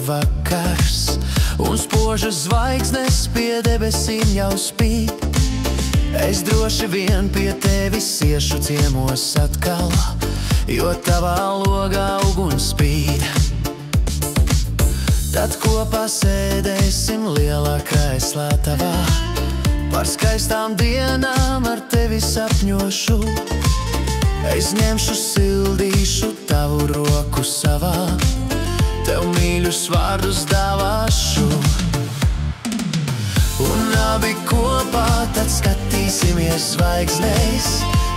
vakars, un spožas zvaigznes pie debesīm jau spīd. Es droši vien pie tevis iešu ciemos atkal, jo tavā logā uguns spīd. Tad kopā sēdēsim lielā krēslā tavā, par skaistām dienām ar tevi sapņošu. Es ņemšu, sildīšu tavu roku savā, tev mīļus vārdus dāvāšu. Un abi kopā tad skatīsimies zvaigznēs,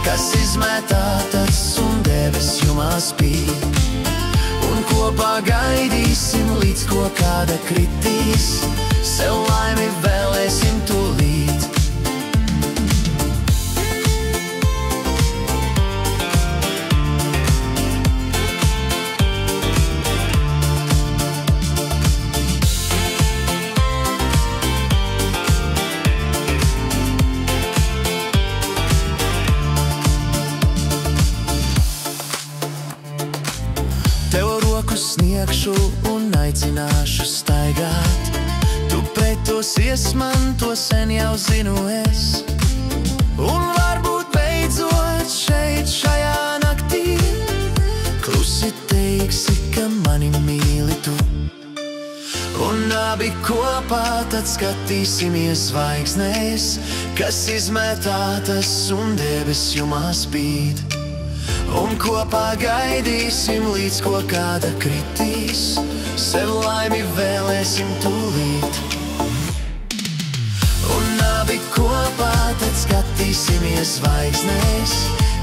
kas izmētātas un debes jumā spīd. Un kopā gaidīsim, līdz ko kāda kritīs, sev laimi vēlēsim tūlīt. Sniegšu un aicināšu staigāt, tu pretosies man, to sen jau zinu es. Un varbūt beidzot šeit šajā naktī klusi teiksi, ka mani mīli tu. Un abi kopā tad skatīsimies zvaigznēs, kas izmētātas un debes jumā spīd. Un kopā gaidīsim, līdz ko kāda kritīs, sev laimi vēlēsim tūlīt. Un abi kopā tad skatīsimies zvaigznēs,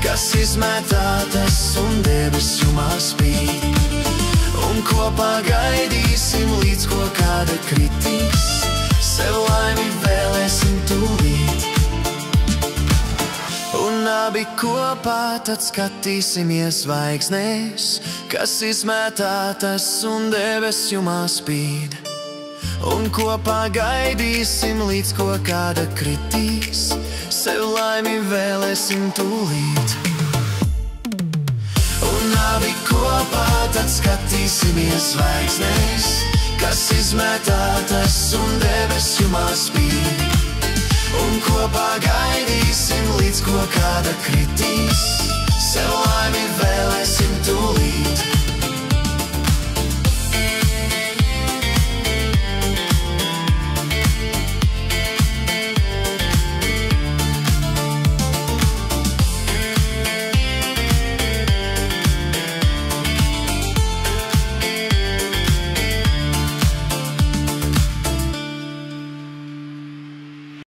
kas izmētātas un debes jumā spīd. Un kopā gaidīsim, līdz ko kāda kritīs, sev laimi vēlēsim tūlīt. Un abi kopā tad skatīsimies zvaigznēs, kas izmētātas un debes jumā spīd. Un kopā gaidīsim, līdz ko kāda kritīs, sev laimi vēlēsim tūlīt. Un abi kopā tad skatīsimies zvaigznēs, kas izmētātas un debes jumā spīd. Un kopā gaidīsim, līdz ko kāda kritīs, sev laimi vēlēsim tūlīt.